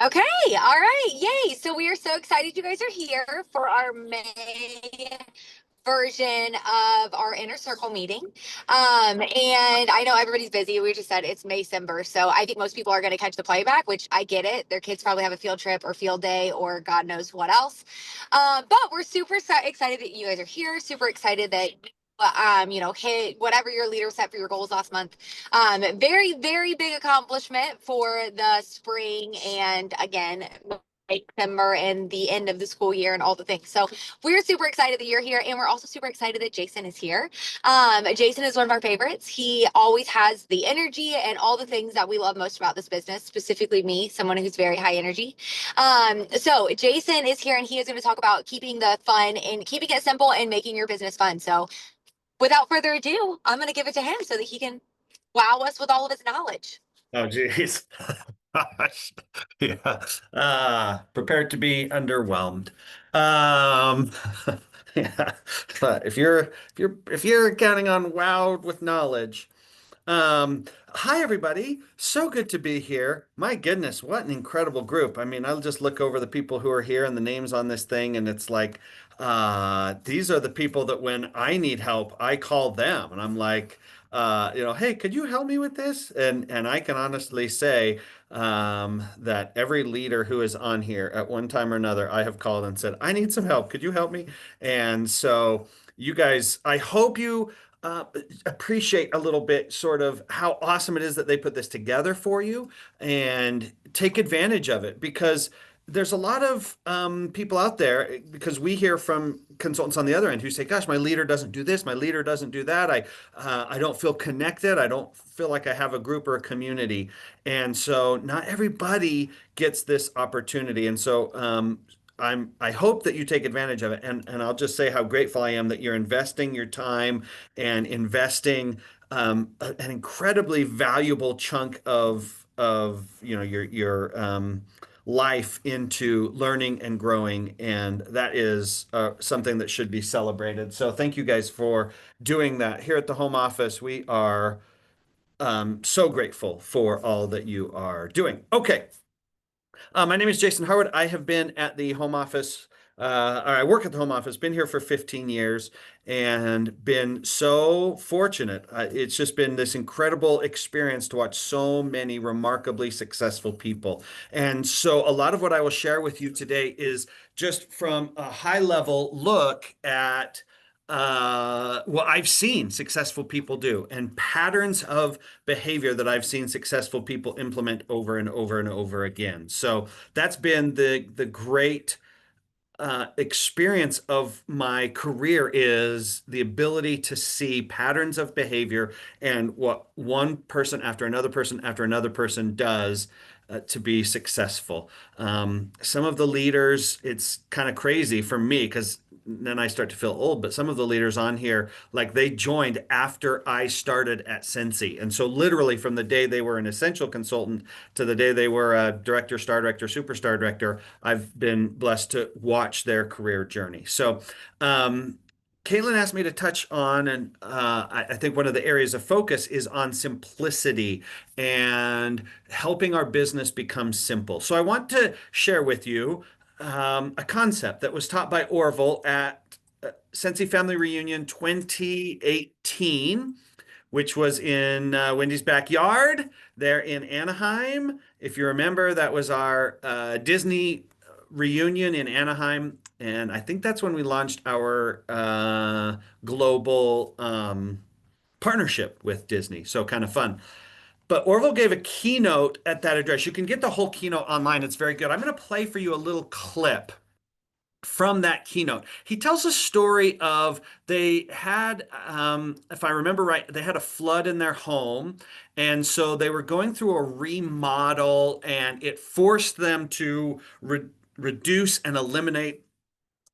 Okay, all right, yay. So we are so excited you guys are here for our May version of our inner circle meeting. And I know everybody's busy. We just said it's Maycember. So I think most people are going to catch the playback, which I get it. Their kids probably have a field trip or field day or God knows what else. But we're super excited that you guys are here, super excited that hit whatever your leader set for your goals last month. Very, very big accomplishment for the spring and again, December and the end of the school year and all the things. So we're super excited that you're here, and we're also super excited that Jason is here. Jason is one of our favorites. He always has the energy and all the things that we love most about this business, specifically me, someone who's very high energy. So Jason is here, and he is going to talk about keeping the fun and keeping it simple and making your business fun. So without further ado, I'm going to give it to him so that he can wow us with all of his knowledge. Oh, geez. Gosh. Yeah. Prepared to be underwhelmed. Um, yeah. But if you're counting on wowed with knowledge, hi everybody. So good to be here. My goodness, what an incredible group. I mean, I'll just look over the people who are here and the names on this thing, and it's like, these are the people that when I need help, I call them. And I'm like, hey, could you help me with this? And I can honestly say that every leader who is on here at one time or another, I have called and said, I need some help. Could you help me? And so you guys, I hope you uh, appreciate a little bit sort of how awesome it is that they put this together for you and take advantage of it because there's a lot of people out there because we hear from consultants on the other end who say, "Gosh, my leader doesn't do this, my leader doesn't do that. I don't feel connected. I don't feel like I have a group or a community." And so not everybody gets this opportunity. And so I hope that you take advantage of it. And I'll just say how grateful I am that you're investing your time and investing an incredibly valuable chunk of your life into learning and growing, and that is something that should be celebrated. So thank you guys for doing that. Here at the home office, we are so grateful for all that you are doing. Okay. My name is Jason Harwood. I have been at the home office, or I work at the home office, been here for 15 years and been so fortunate. It's just been this incredible experience to watch so many remarkably successful people. And so a lot of what I will share with you today is just from a high level look at what I've seen successful people do and patterns of behavior that I've seen successful people implement over and over and over again. So that's been the great experience of my career is the ability to see patterns of behavior and what one person after another person does to be successful. Some of the leaders, it's kind of crazy for me because then I start to feel old, but some of the leaders on here, like they joined after I started at Scentsy. And so literally from the day they were an essential consultant to the day they were a director, star director, superstar director, I've been blessed to watch their career journey. So, Caitlin asked me to touch on, and I think one of the areas of focus is on simplicity and helping our business become simple. So I want to share with you a concept that was taught by Orville at Scentsy Family Reunion 2018, which was in Wendy's backyard there in Anaheim. If you remember, that was our Disney reunion in Anaheim. And I think that's when we launched our global partnership with Disney. So kind of fun. But Orville gave a keynote at that address. You can get the whole keynote online. It's very good. I'm going to play for you a little clip from that keynote. He tells a story of they had, if I remember right, they had a flood in their home. And so they were going through a remodel and it forced them to reduce and eliminate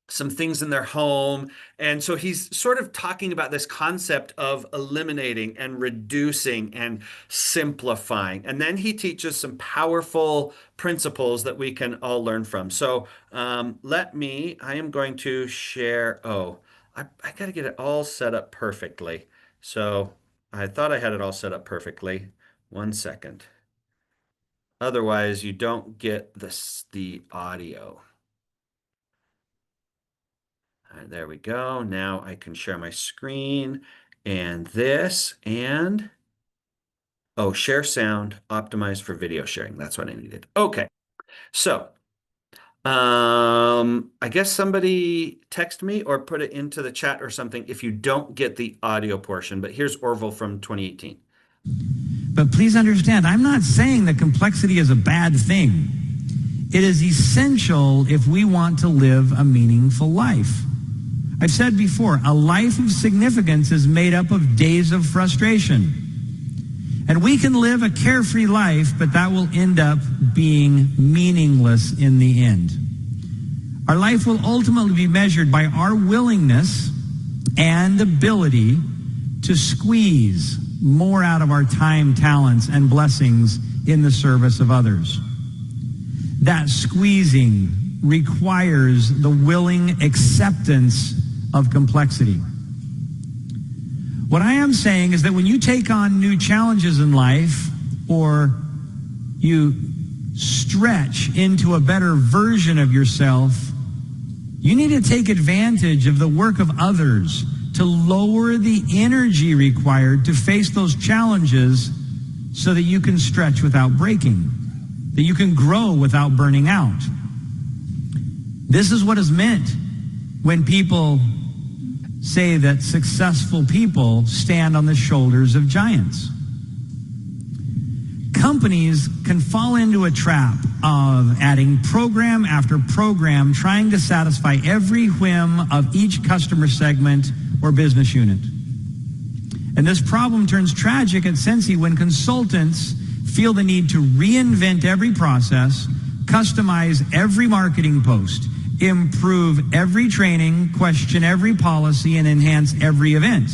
some things in their home. And so he's sort of talking about this concept of eliminating and reducing and simplifying. And then he teaches some powerful principles that we can all learn from. So I am going to share. Oh, I got to get it all set up perfectly. So I thought I had it all set up perfectly. One second. Otherwise, you don't get the audio. All right, there we go. Now I can share my screen and this and oh, share sound optimized for video sharing. That's what I needed. Okay. So, I guess somebody text me or put it into the chat or something if you don't get the audio portion, but here's Orville from 2018. But please understand, I'm not saying that complexity is a bad thing. It is essential if we want to live a meaningful life. I've said before, a life of significance is made up of days of frustration. And we can live a carefree life, but that will end up being meaningless in the end. Our life will ultimately be measured by our willingness and ability to squeeze more out of our time, talents, and blessings in the service of others. That squeezing requires the willing acceptance of complexity. What I am saying is that when you take on new challenges in life, or you stretch into a better version of yourself, you need to take advantage of the work of others to lower the energy required to face those challenges so that you can stretch without breaking, that you can grow without burning out. This is what is meant when people say that successful people stand on the shoulders of giants. Companies can fall into a trap of adding program after program, trying to satisfy every whim of each customer segment or business unit. And this problem turns tragic at Scentsy when consultants feel the need to reinvent every process, customize every marketing post, improve every training, question every policy, and enhance every event.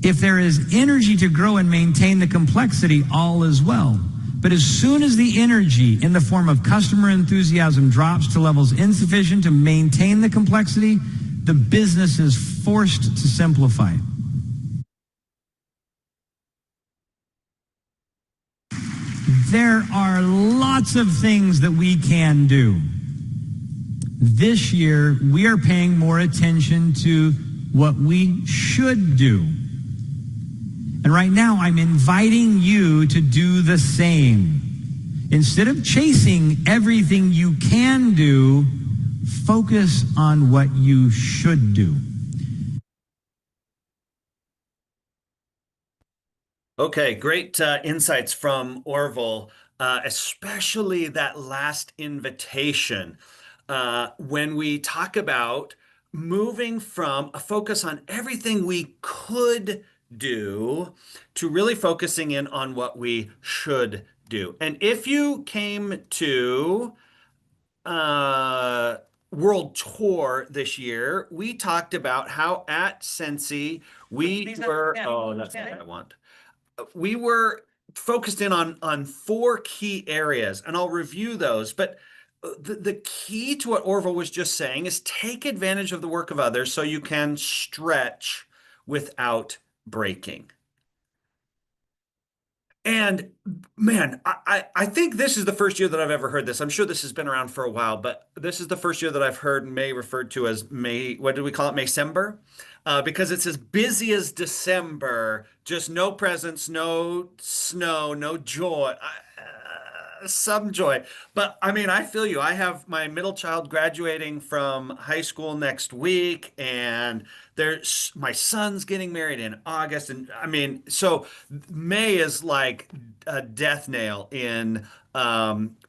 If there is energy to grow and maintain the complexity, all is well. But as soon as the energy in the form of customer enthusiasm drops to levels insufficient to maintain the complexity, the business is forced to simplify. There are lots of things that we can do. This year, we are paying more attention to what we should do. And right now, I'm inviting you to do the same. Instead of chasing everything you can do, focus on what you should do. Okay, great insights from Orville, especially that last invitation. When we talk about moving from a focus on everything we could do to really focusing in on what we should do. And if you came to World Tour this year, we talked about how at Scentsy we were, oh, that's not what I want. We were focused in on four key areas, and I'll review those. But the key to what Orville was just saying is take advantage of the work of others so you can stretch without breaking. And man, I think this is the first year that I've ever heard this. I'm sure this has been around for a while, but this is the first year that I've heard May referred to as May, what do we call it? Maycember? Because it's as busy as December, just no presents, no snow, no joy. Some joy. But I mean, I feel you. I have my middle child graduating from high school next week, and there's my son's getting married in August. And I mean, so May is like a death nail in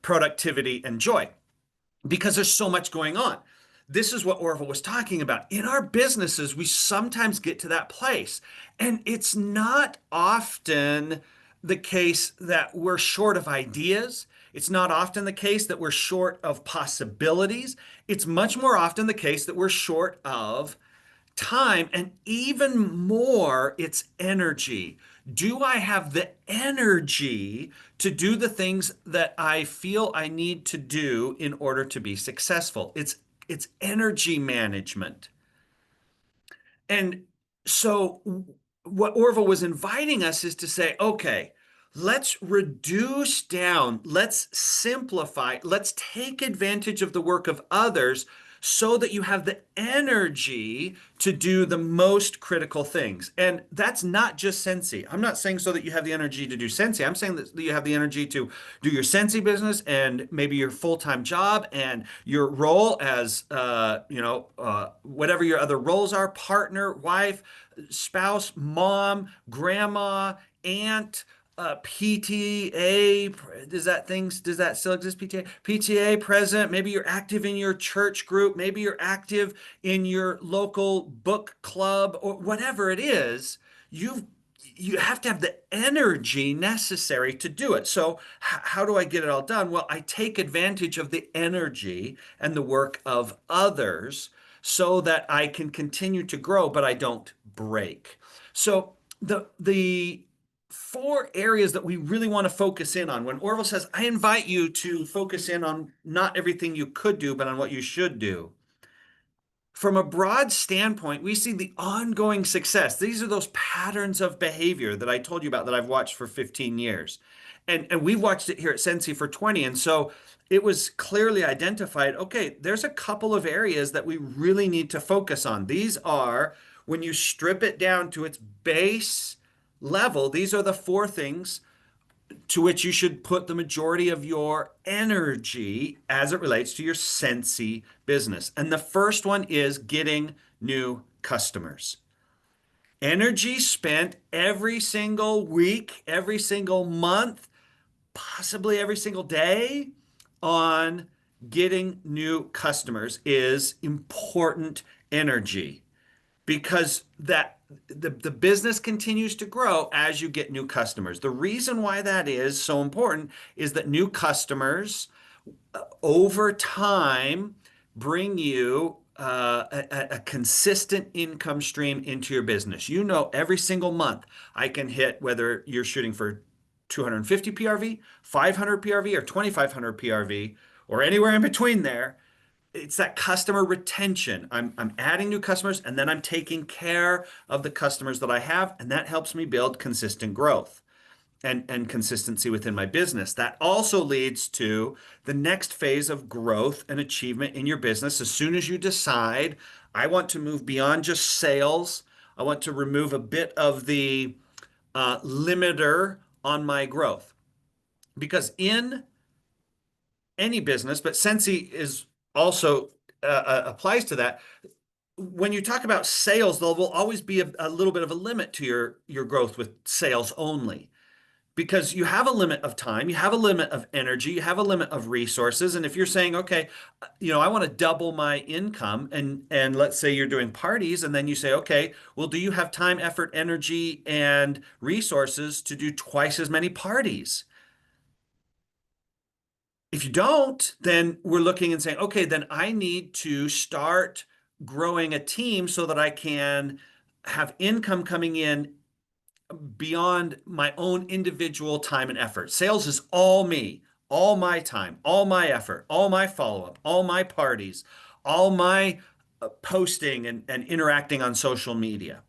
productivity and joy because there's so much going on. This is what Orville was talking about. In our businesses, we sometimes get to that place, and it's not often the case that we're short of ideas. It's not often the case that we're short of possibilities. It's much more often the case that we're short of time, and even more, it's energy. Do I have the energy to do the things that I feel I need to do in order to be successful? It's energy management. And so what Orville was inviting us is to say, okay, let's reduce down, let's simplify, let's take advantage of the work of others so that you have the energy to do the most critical things. And that's not just Scentsy. I'm not saying so that you have the energy to do Scentsy. I'm saying that you have the energy to do your Scentsy business and maybe your full-time job and your role as, whatever your other roles are, partner, wife, spouse, mom, grandma, aunt, PTA, does that still exist? PTA president, maybe you're active in your church group, maybe you're active in your local book club or whatever it is, you have to have the energy necessary to do it. So how do I get it all done? Well, I take advantage of the energy and the work of others so that I can continue to grow, but I don't break. So the four areas that we really want to focus in on. When Orville says, I invite you to focus in on not everything you could do, but on what you should do. From a broad standpoint, we see the ongoing success. These are those patterns of behavior that I told you about that I've watched for 15 years. And we've watched it here at Scentsy for 20. And so it was clearly identified, okay, there's a couple of areas that we really need to focus on. These are, when you strip it down to its base level, these are the four things to which you should put the majority of your energy as it relates to your Scentsy business. And the first one is getting new customers. Energy spent every single week, every single month, possibly every single day on getting new customers is important energy, because the business continues to grow as you get new customers. The reason why that is so important is that new customers over time bring you a consistent income stream into your business. You know, every single month I can hit, whether you're shooting for 250 PRV, 500 PRV, or 2,500 PRV, or anywhere in between there. It's that customer retention. I'm adding new customers and then I'm taking care of the customers that I have, and that helps me build consistent growth and consistency within my business. That also leads to the next phase of growth and achievement in your business. As soon as you decide, I want to move beyond just sales, I want to remove a bit of the limiter on my growth. Because in any business, but Scentsy is also applies to that. When you talk about sales, there will always be a little bit of a limit to your growth with sales only, because you have a limit of time, you have a limit of energy, you have a limit of resources. And if you're saying, okay, I want to double my income, and let's say you're doing parties, and then you say, okay, well, do you have time, effort, energy, and resources to do twice as many parties? If you don't, then we're looking and saying, okay, then I need to start growing a team so that I can have income coming in beyond my own individual time and effort. Sales is all me, all my time, all my effort, all my follow-up, all my parties, all my posting and interacting on social media.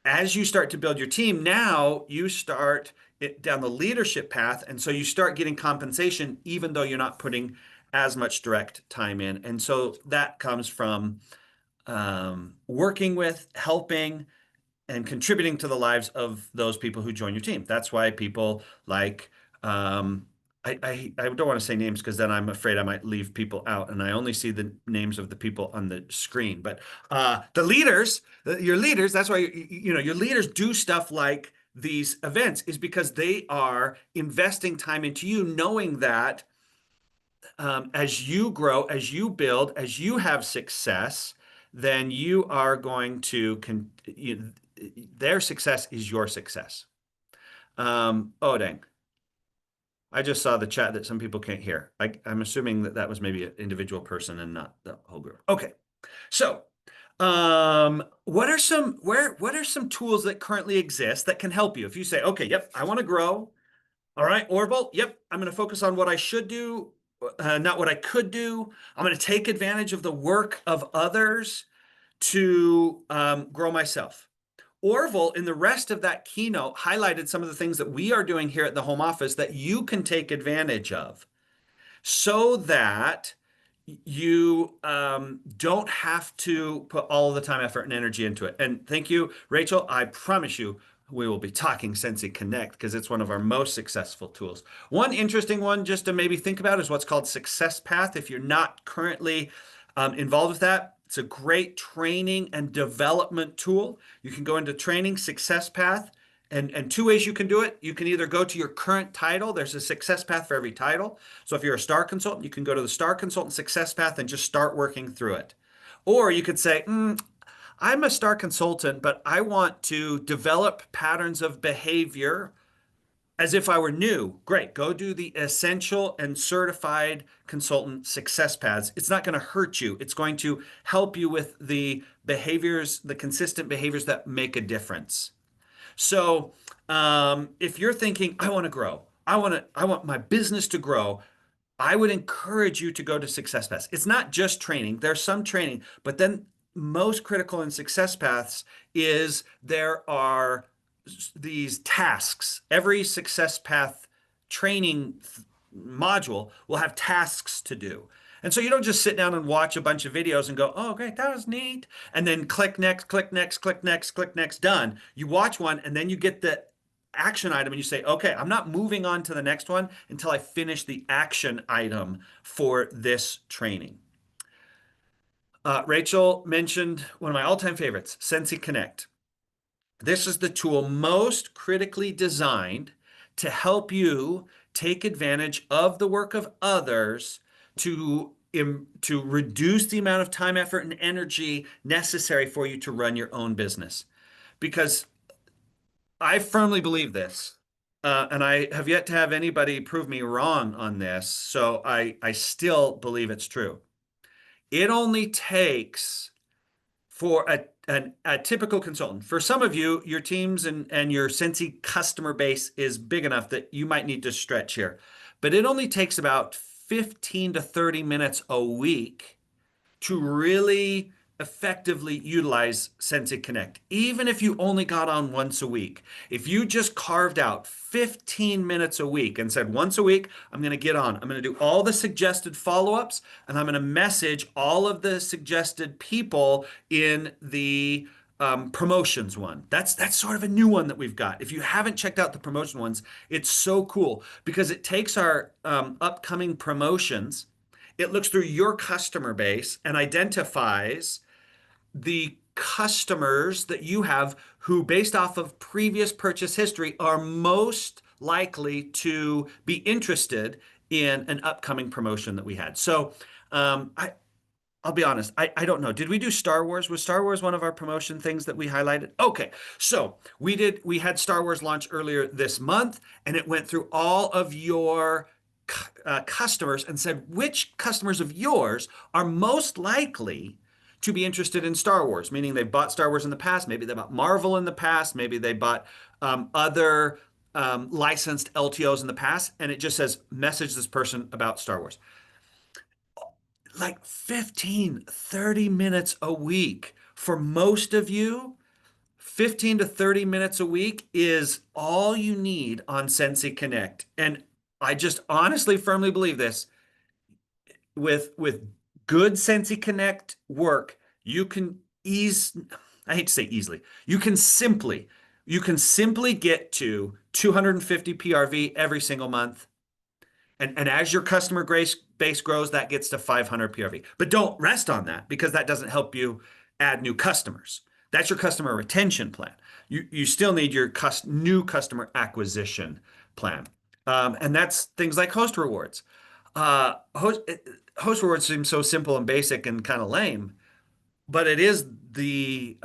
As you start to build your team, now you start down the leadership path. And so you start getting compensation, even though you're not putting as much direct time in. And so that comes from working with, helping, and contributing to the lives of those people who join your team. That's why people like, I don't want to say names because then I'm afraid I might leave people out, and I only see the names of the people on the screen. But the leaders, your leaders, that's why your leaders do stuff like these events, is because they are investing time into you, knowing that as you grow, as you build, as you have success, then you are going to their success is your success. Oh dang. I just saw the chat that some people can't hear. I'm assuming that was maybe an individual person and not the whole group. Okay. So, what are some tools that currently exist that can help you? If you say, okay, yep, I want to grow. All right, Orville, yep, I'm going to focus on what I should do, not what I could do. I'm going to take advantage of the work of others to grow myself. Orville, in the rest of that keynote, highlighted some of the things that we are doing here at the home office that you can take advantage of so that you don't have to put all the time, effort, and energy into it. And thank you, Rachel. I promise you, we will be talking Scentsy Connect because it's one of our most successful tools. One interesting one just to maybe think about is what's called Success Path. If you're not currently involved with that, it's a great training and development tool. You can go into training Success Path. And two ways you can do it. You can either go to your current title. There's a success path for every title. So if you're a star consultant, you can go to the star consultant success path and just start working through it. Or you could say, I'm a star consultant, but I want to develop patterns of behavior as if I were new. Great. Go do the essential and certified consultant success paths. It's not going to hurt you. It's going to help you with the behaviors, the consistent behaviors that make a difference. So if you're thinking, I want to grow, I want my business to grow, I would encourage you to go to Success Paths. It's not just training. There's some training, but then most critical in Success Paths is there are these tasks. Every Success Path training module will have tasks to do. And so you don't just sit down and watch a bunch of videos and go, oh, great, that was neat. And then click next, click next, click next, click next, done. You watch one and then you get the action item and you say, okay, I'm not moving on to the next one until I finish the action item for this training. Rachel mentioned one of my all-time favorites, Scentsy Connect. This is the tool most critically designed to help you take advantage of the work of others to reduce the amount of time, effort, and energy necessary for you to run your own business. Because I firmly believe this, and I have yet to have anybody prove me wrong on this, so I still believe it's true. It only takes for a typical consultant. For some of you, your teams and your Scentsy customer base is big enough that you might need to stretch here. But it only takes about 15 to 30 minutes a week to really effectively utilize Scentsy Connect. Even if you only got on once a week, if you just carved out 15 minutes a week and said, once a week, I'm going to get on, I'm going to do all the suggested follow-ups, and I'm going to message all of the suggested people in the promotions one. That's sort of a new one that we've got. If you haven't checked out the promotion ones, it's so cool because it takes our upcoming promotions, it looks through your customer base and identifies the customers that you have who, based off of previous purchase history, are most likely to be interested in an upcoming promotion that we had. So I'll be honest, I don't know. Did we do Star Wars? Was Star Wars one of our promotion things that we highlighted? Okay, so we had Star Wars launch earlier this month, and it went through all of your customers and said, which customers of yours are most likely to be interested in Star Wars? Meaning they bought Star Wars in the past, maybe they bought Marvel in the past, maybe they bought other licensed LTOs in the past, and it just says, message this person about Star Wars. Like 15, 30 minutes a week. For most of you, 15 to 30 minutes a week is all you need on Scentsy Connect. And I just honestly, firmly believe this. With good Scentsy Connect work, you can I hate to say easily, you can simply get to 250 PRV every single month. And as your customer base grows, that gets to 500 PRV. But don't rest on that because that doesn't help you add new customers. That's your customer retention plan. You still need your new customer acquisition plan. And that's things like host rewards. Host rewards seem so simple and basic and kind of lame, but it is the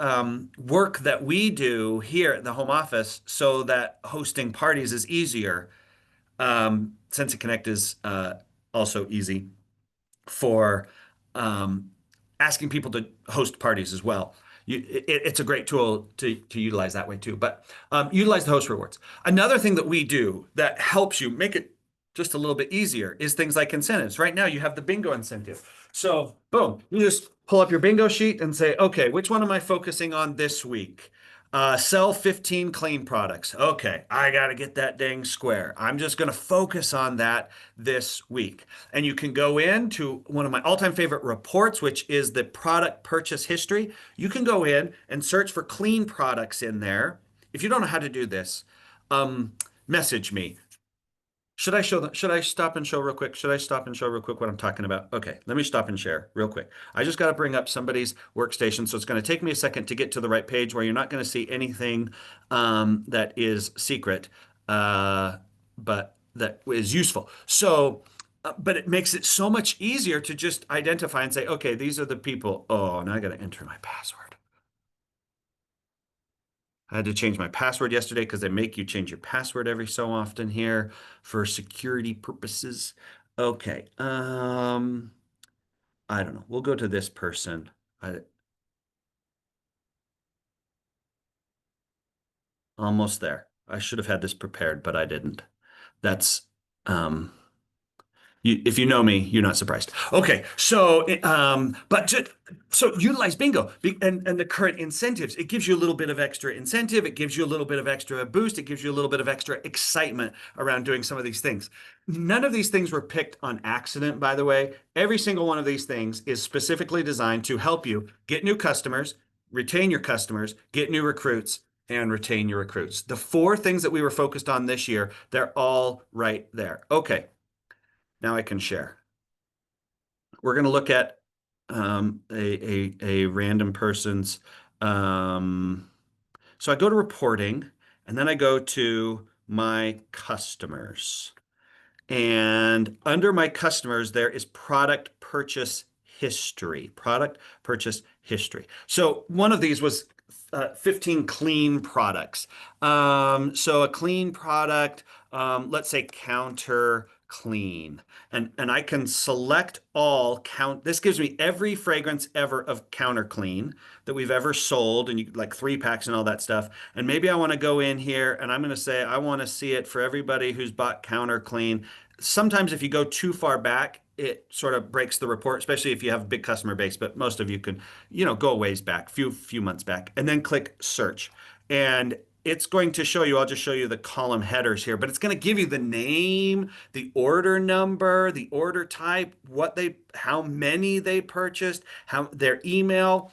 work that we do here at the home office so that hosting parties is easier. Scentsy Connect is also easy for asking people to host parties as well. It's a great tool to utilize that way too, but utilize the host rewards. Another thing that we do that helps you make it just a little bit easier is things like incentives. Right now you have the bingo incentive. So boom, you just pull up your bingo sheet and say, okay, which one am I focusing on this week? Sell 15 clean products. Okay, I got to get that dang square. I'm just going to focus on that this week. And you can go into one of my all-time favorite reports, which is the product purchase history. You can go in and search for clean products in there. If you don't know how to do this, um, message me. Should I stop and show real quick? Should I stop and show real quick what I'm talking about? Okay, let me stop and share real quick. I just got to bring up somebody's workstation, so it's going to take me a second to get to the right page where you're not going to see anything that is secret, but that is useful. So, but it makes it so much easier to just identify and say, okay, these are the people. Oh, now I got to enter my password. I had to change my password yesterday because they make you change your password every so often here for security purposes. Okay. I don't know. We'll go to this person. I, almost there. I should have had this prepared, but I didn't. That's um if you know me, you're not surprised. Okay, so but just, so utilize bingo and the current incentives. It gives you a little bit of extra incentive. It gives you a little bit of extra boost. It gives you a little bit of extra excitement around doing some of these things. None of these things were picked on accident, by the way. Every single one of these things is specifically designed to help you get new customers, retain your customers, get new recruits, and retain your recruits. The four things that we were focused on this year, they're all right there. Okay. Now I can share. We're going to look at a random person's. So I go to reporting, and then I go to my customers. And under my customers, there is product purchase history. Product purchase history. So one of these was 15 clean products. So a clean product, let's say counter clean. And I can select all count. This gives me every fragrance ever of counter clean that we've ever sold, and you like 3 packs and all that stuff. And maybe I want to go in here and I'm going to say I want to see it for everybody who's bought counter clean. Sometimes if you go too far back, it sort of breaks the report, especially if you have a big customer base, but most of you can, go a ways back, few months back, and then click search. And it's going to show you, I'll just show you the column headers here, but it's going to give you the name, the order number, the order type, how many they purchased, their email.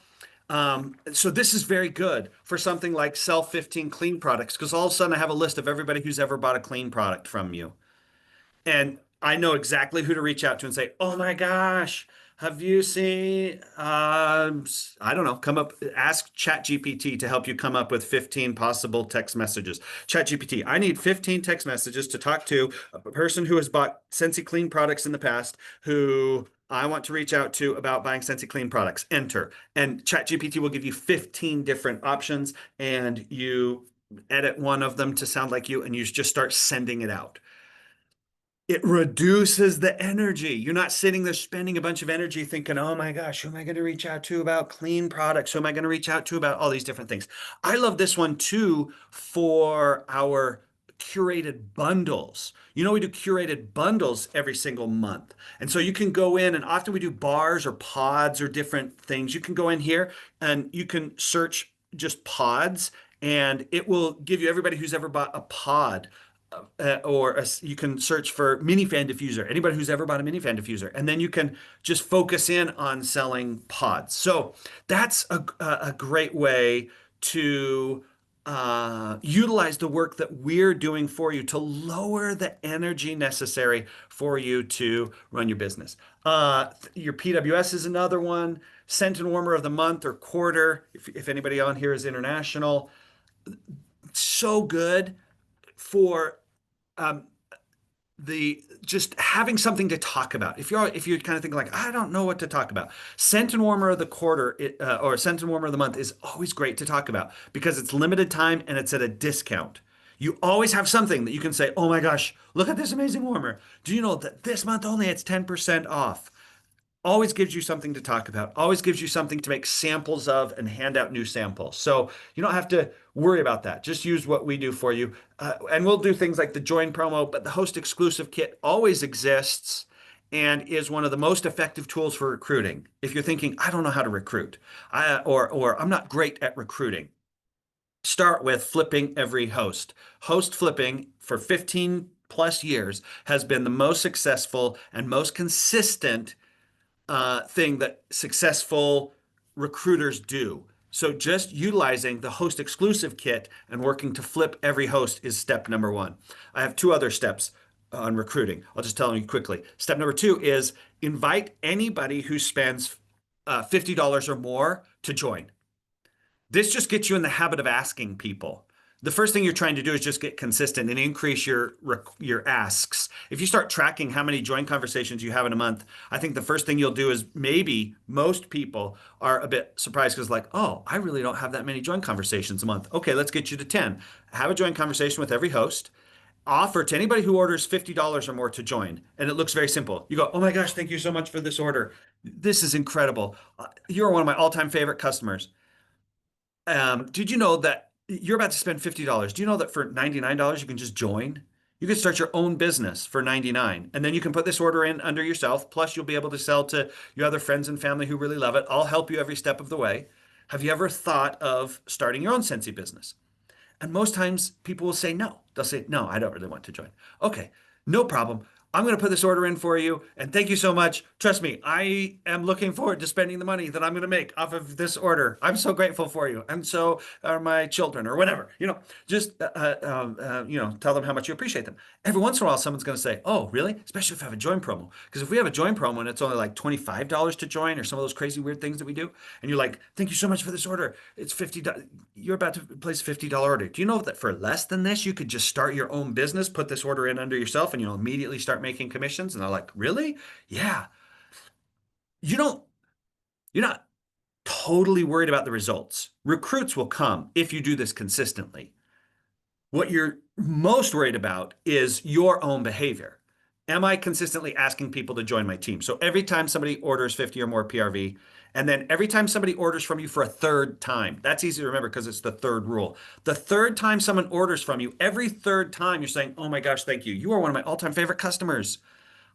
So this is very good for something like sell 15 clean products, because all of a sudden I have a list of everybody who's ever bought a clean product from you. And I know exactly who to reach out to and say, "Oh my gosh, have you seen, I don't know, ask ChatGPT to help you come up with 15 possible text messages. ChatGPT, I need 15 text messages to talk to a person who has bought Scentsy Clean products in the past, who I want to reach out to about buying Scentsy Clean products." Enter. And ChatGPT will give you 15 different options, and you edit one of them to sound like you, and you just start sending it out. It reduces the energy. You're not sitting there spending a bunch of energy thinking, oh my gosh, who am I going to reach out to about clean products? Who am I going to reach out to about all these different things? I love this one too for our curated bundles. We do curated bundles every single month. And so you can go in, and often we do bars or pods or different things. You can go in here and you can search just pods, and it will give you everybody who's ever bought a pod. You can search for mini fan diffuser, anybody who's ever bought a mini fan diffuser, and then you can just focus in on selling pods. So that's a great way to utilize the work that we're doing for you to lower the energy necessary for you to run your business. Your PWS is another one. Scent and Warmer of the Month or Quarter, if anybody on here is international. So good for the just having something to talk about. If you're kind of thinking like, I don't know what to talk about, Scent and Warmer of the Quarter or Scent and Warmer of the Month is always great to talk about because it's limited time and it's at a discount. You always have something that you can say, oh my gosh, look at this amazing warmer. Do you know that this month only it's 10% off? Always gives you something to talk about, always gives you something to make samples of and hand out new samples. So you don't have to worry about that. Just use what we do for you. And we'll do things like the join promo, but the host exclusive kit always exists and is one of the most effective tools for recruiting. If you're thinking, I don't know how to recruit, or I'm not great at recruiting, Start with flipping every host. Host flipping for 15 plus years has been the most successful and most consistent thing that successful recruiters do. So just utilizing the host exclusive kit and working to flip every host is step number one. I have two other steps on recruiting. I'll just tell you quickly. Step number two is invite anybody who spends $50 or more to join. This just gets you in the habit of asking people. The first thing you're trying to do is just get consistent and increase your asks. If you start tracking how many join conversations you have in a month, I think the first thing you'll do is maybe most people are a bit surprised because like, oh, I really don't have that many join conversations a month. Okay, let's get you to 10. Have a join conversation with every host. Offer to anybody who orders $50 or more to join. And it looks very simple. You go, oh my gosh, thank you so much for this order. This is incredible. You're one of my all-time favorite customers. Did you know that you're about to spend $50? Do you know that for $99 you can just join? You can start your own business for $99, and then you can put this order in under yourself. Plus, you'll be able to sell to your other friends and family who really love it. I'll help you every step of the way. Have you ever thought of starting your own Scentsy business? And most times people will say no. They'll say, no, I don't really want to join. Okay, no problem. I'm going to put this order in for you. And thank you so much. Trust me, I am looking forward to spending the money that I'm going to make off of this order. I'm so grateful for you. And so are my children or whatever. Just, tell them how much you appreciate them. Every once in a while, someone's going to say, oh, really? Especially if I have a join promo. Because if we have a join promo and it's only like $25 to join or some of those crazy weird things that we do, and you're like, thank you so much for this order. It's $50. You're about to place a $50 order. Do you know that for less than this, you could just start your own business, put this order in under yourself, and you'll immediately start making commissions? And they're like, really? Yeah. You don't, you're not totally worried about the results. Recruits will come if you do this consistently. What you're most worried about is your own behavior. Am I consistently asking people to join my team? So every time somebody orders 50 or more PRV, and then every time somebody orders from you for a third time, that's easy to remember because it's the third rule. The third time someone orders from you, every third time you're saying, oh my gosh, thank you. You are one of my all-time favorite customers.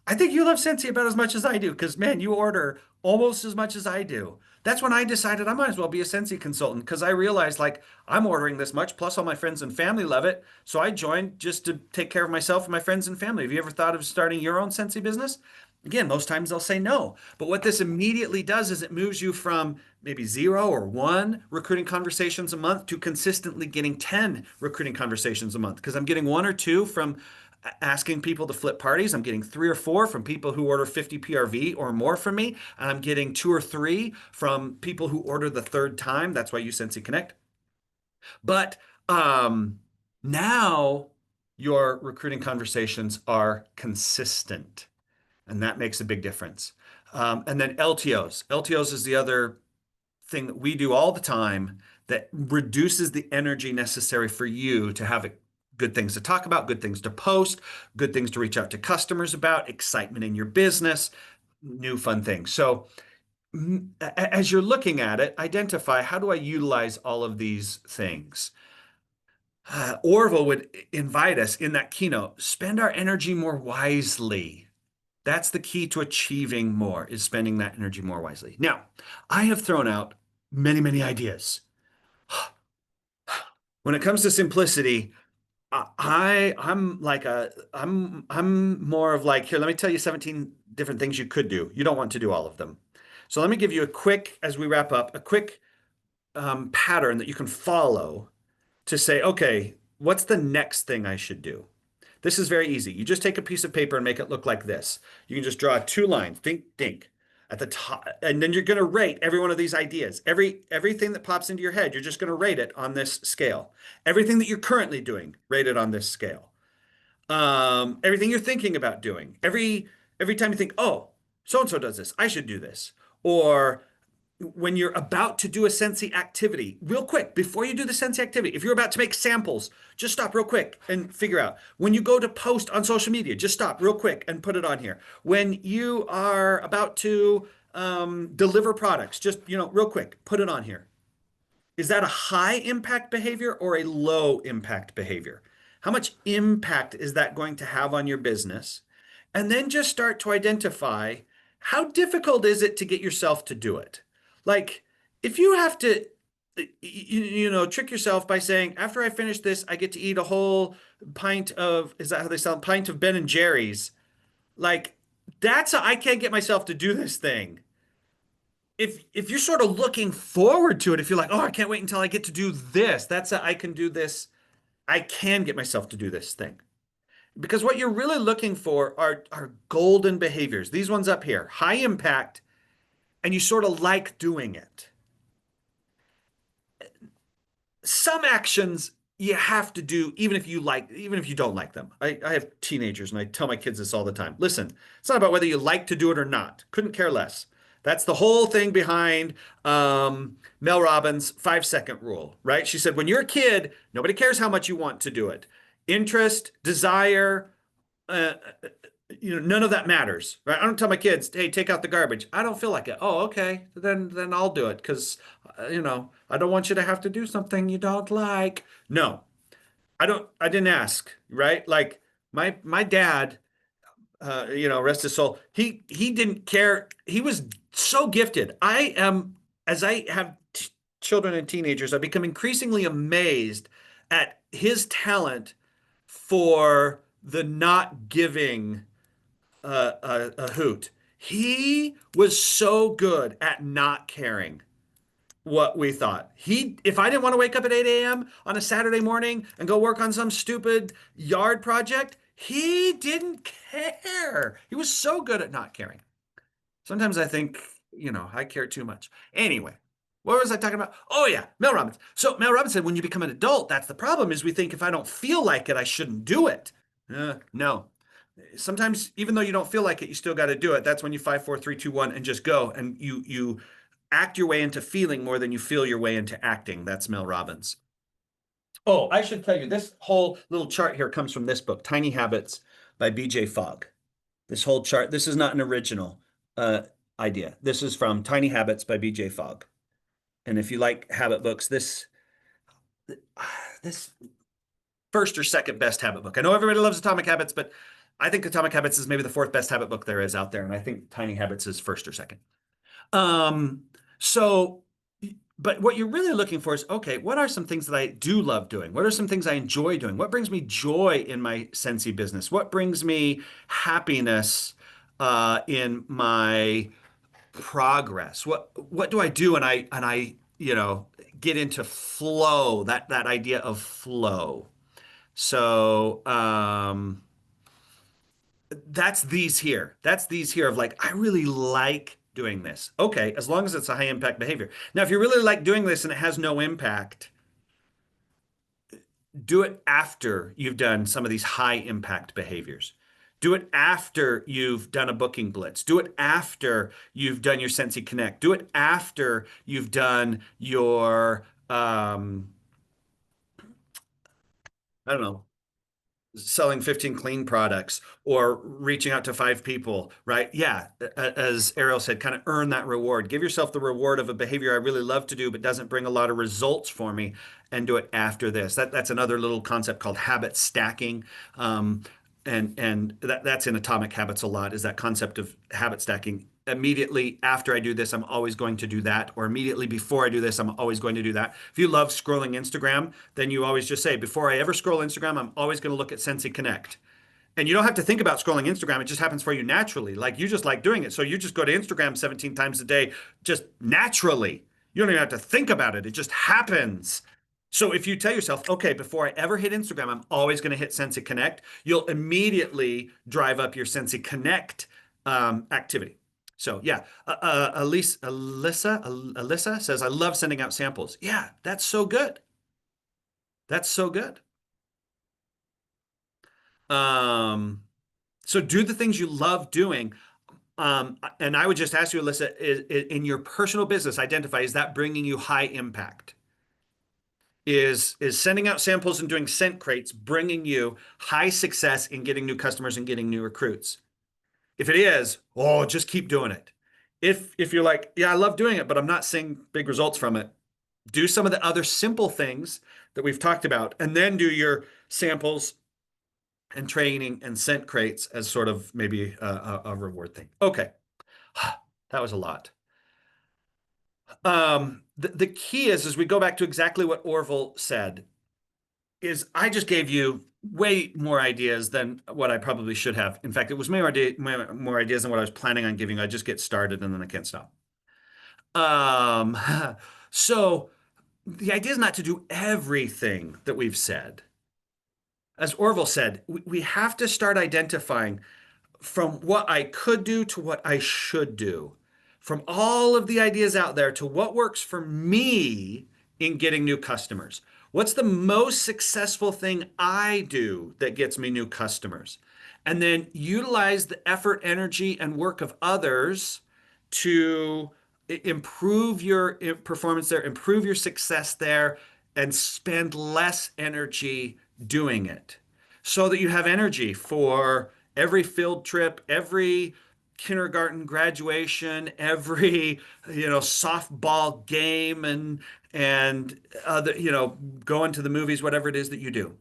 I think you love Scentsy about as much as I do because, man, you order almost as much as I do. That's when I decided I might as well be a Scentsy consultant because I realized like I'm ordering this much, plus all my friends and family love it. So I joined just to take care of myself and my friends and family. Have you ever thought of starting your own Scentsy business? Again, most times they'll say no. But what this immediately does is it moves you from maybe 0 or 1 recruiting conversations a month to consistently getting 10 recruiting conversations a month because I'm getting 1 or 2 from asking people to flip parties. I'm getting 3 or 4 from people who order 50 PRV or more from me. And I'm getting 2 or 3 from people who order the third time. That's why you Scentsy Connect. But now your recruiting conversations are consistent. And that makes a big difference. And then LTOs. LTOs is the other thing that we do all the time that reduces the energy necessary for you to have good things to talk about, good things to post, good things to reach out to customers about, excitement in your business, new fun things. So as you're looking at it, identify how do I utilize all of these things? Orville would invite us in that keynote, spend our energy more wisely. That's the key to achieving more, is spending that energy more wisely. Now, I have thrown out many, many ideas. When it comes to simplicity, I'm more of like, here, let me tell you 17 different things you could do. You don't want to do all of them. So let me give you a quick, as we wrap up, a quick pattern that you can follow to say, okay, what's the next thing I should do? This is very easy. You just take a piece of paper and make it look like this. You can just draw 2 lines, dink, dink, at the top. And then you're going to rate every one of these ideas. Everything that pops into your head, you're just going to rate it on this scale. Everything that you're currently doing, rate it on this scale. Everything you're thinking about doing. Every time you think, oh, so-and-so does this, I should do this. Or when you're about to do a Scentsy activity, real quick, before you do the Scentsy activity, if you're about to make samples, just stop real quick and figure out. When you go to post on social media, just stop real quick and put it on here. When you are about to deliver products, just, real quick, put it on here. Is that a high impact behavior or a low impact behavior? How much impact is that going to have on your business? And then just start to identify how difficult is it to get yourself to do it? Like, if you have to trick yourself by saying, after I finish this, I get to eat a whole pint of, is that how they sound? Pint of Ben and Jerry's. Like, I can't get myself to do this thing. If you're sort of looking forward to it, if you're like, oh, I can't wait until I get to do this, I can do this. I can get myself to do this thing. Because what you're really looking for are golden behaviors. These ones up here, high impact, and you sort of like doing it. Some actions you have to do even if you don't like them. I have teenagers and I tell my kids this all the time. Listen, it's not about whether you like to do it or not. Couldn't care less. That's the whole thing behind Mel Robbins' 5-second rule, right? She said, when you're a kid, nobody cares how much you want to do it. Interest, desire, uh, none of that matters, right? I don't tell my kids, "Hey, take out the garbage." I don't feel like it. Oh, okay, then I'll do it because I don't want you to have to do something you don't like. No, I don't. I didn't ask, right? Like my dad, rest his soul. He didn't care. He was so gifted. As I have children and teenagers, I become increasingly amazed at his talent for the not giving a hoot. He was so good at not caring what we thought. If I didn't want to wake up at 8 a.m. on a Saturday morning and go work on some stupid yard project, he didn't care. He was so good at not caring. Sometimes I think, I care too much. Anyway, what was I talking about? Oh yeah, Mel Robbins. So Mel Robbins said, when you become an adult, that's the problem is we think if I don't feel like it, I shouldn't do it. No. Sometimes, even though you don't feel like it, you still got to do it. That's when you 5, 4, 3, 2, 1, and just go. And you act your way into feeling more than you feel your way into acting. That's Mel Robbins. Oh, I should tell you, this whole little chart here comes from this book, Tiny Habits by B.J. Fogg. This whole chart, this is not an original idea. This is from Tiny Habits by B.J. Fogg. And if you like habit books, this first or second best habit book. I know everybody loves Atomic Habits, but I think Atomic Habits is maybe the 4th best habit book there is out there. And I think Tiny Habits is first or second. So, but what you're really looking for is, okay, what are some things that I do love doing? What are some things I enjoy doing? What brings me joy in my Scentsy business? What brings me happiness in my progress? What do I do? And I get into flow, that idea of flow. So, that's these here. That's these here of like, I really like doing this. Okay, as long as it's a high impact behavior. Now, if you really like doing this and it has no impact, do it after you've done some of these high impact behaviors. Do it after you've done a booking blitz. Do it after you've done your Scentsy Connect. Do it after you've done your, I don't know, selling 15 clean products or reaching out to 5 people, right? Yeah, as Ariel said, kind of earn that reward. Give yourself the reward of a behavior I really love to do, but doesn't bring a lot of results for me, and do it after this. That's another little concept called habit stacking. And that's in Atomic Habits a lot, is that concept of habit stacking. Immediately after I do this, I'm always going to do that. Or immediately before I do this, I'm always going to do that. If you love scrolling Instagram, then you always just say, before I ever scroll Instagram, I'm always going to look at Scentsy Connect. And you don't have to think about scrolling Instagram. It just happens for you naturally. Like you just like doing it. So you just go to Instagram 17 times a day, just naturally. You don't even have to think about it. It just happens. So if you tell yourself, okay, before I ever hit Instagram, I'm always going to hit Scentsy Connect, you'll immediately drive up your Scentsy Connect activity. So yeah, Alyssa says, I love sending out samples. Yeah, that's so good. That's so good. So do the things you love doing. And I would just ask you, Alyssa, in your personal business, identify, is that bringing you high impact? Is sending out samples and doing scent crates bringing you high success in getting new customers and getting new recruits? If it is, oh, just keep doing it. If you're like, yeah, I love doing it, but I'm not seeing big results from it, do some of the other simple things that we've talked about, and then do your samples and training and scent crates as sort of maybe a reward thing. Okay, that was a lot. The key is, as we go back to exactly what Orville said, is I just gave you way more ideas than what I probably should have. In fact, it was more ideas than what I was planning on giving you. I just get started and then I can't stop. Um, so the idea is not to do everything that we've said. As Orville said, we have to start identifying from what I could do to what I should do, from all of the ideas out there to what works for me in getting new customers. What's the most successful thing I do that gets me new customers? And then utilize the effort, energy, and work of others to improve your performance there, improve your success there, and spend less energy doing it so that you have energy for every field trip, every kindergarten graduation, every softball game, and other going to the movies, whatever it is that you do.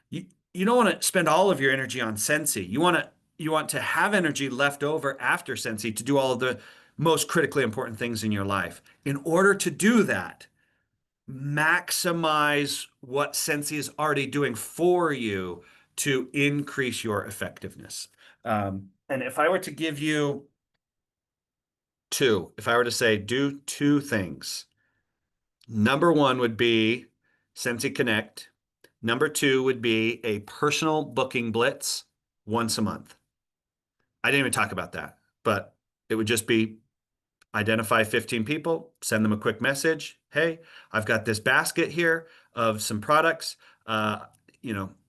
You don't want to spend all of your energy on Scentsy. You want to have energy left over after Scentsy to do all of the most critically important things in your life. In order to do that, maximize what Scentsy is already doing for you to increase your effectiveness. And if I were to give you if I were to say do two things, number one would be Scentsy Connect. Number two would be a personal booking blitz once a month. I didn't even talk about that, but it would just be identify 15 people, send them a quick message. Hey, I've got this basket here of some products.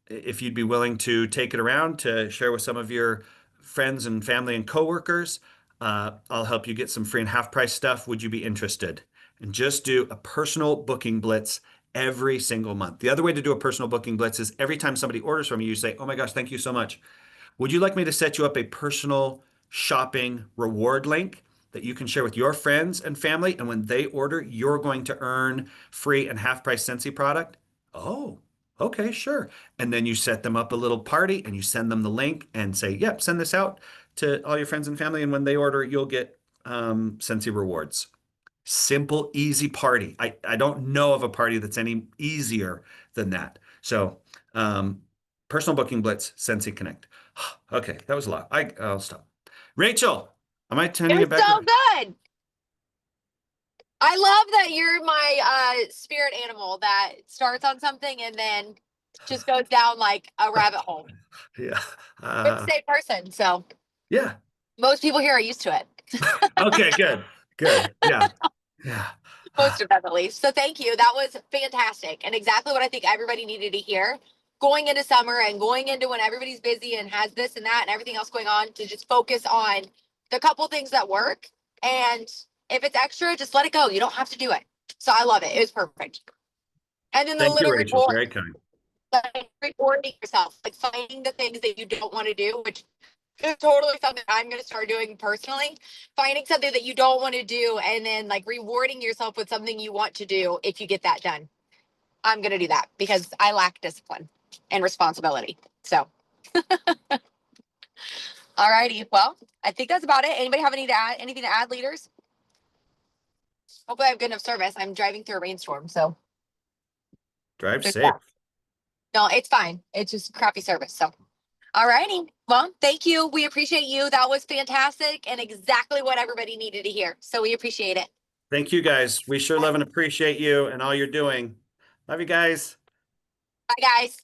If you'd be willing to take it around to share with some of your friends and family and coworkers, I'll help you get some free and half price stuff. Would you be interested? And just do a personal booking blitz every single month. The other way to do a personal booking blitz is every time somebody orders from you, you say, oh my gosh, thank you so much. Would you like me to set you up a personal shopping reward link that you can share with your friends and family? And when they order, you're going to earn free and half price Scentsy product? Oh, okay, sure. And then you set them up a little party and you send them the link and say, yep, send this out to all your friends and family. And when they order, you'll get Scentsy rewards. Simple, easy party. I don't know of a party that's any easier than that. So, personal booking blitz, Scentsy Connect. Okay, that was a lot. I'll stop. Rachel, am I turning It it was back? so good. I love that you're my spirit animal that starts on something and then just goes down like a rabbit hole. Yeah. You're the same person, so Yeah. most people here are used to it. Okay, good. Good. Yeah. Yeah. Most of them at least. So thank you. That was fantastic and exactly what I think everybody needed to hear. Going into summer and going into when everybody's busy and has this and that and everything else going on, to just focus on the couple things that work. And if it's extra, just let it go. You don't have to do it. So I love it. It was perfect. And then the Thank you, little Rachel. reward, Very kind. like rewarding yourself, like finding the things that you don't want to do, which is totally something I'm going to start doing personally. Finding something that you don't want to do and then like rewarding yourself with something you want to do if you get that done. I'm going to do that because I lack discipline and responsibility. So, all righty. Well, I think that's about it. Anybody have anything to add, leaders? Hopefully I have good enough service. I'm driving through a rainstorm, so. Drive There's safe. that. No, it's fine. It's just crappy service. So, all righty. Well, thank you. We appreciate you. That was fantastic and exactly what everybody needed to hear. So we appreciate it. Thank you, guys. We sure love and appreciate you and all you're doing. Love you guys. Bye, guys.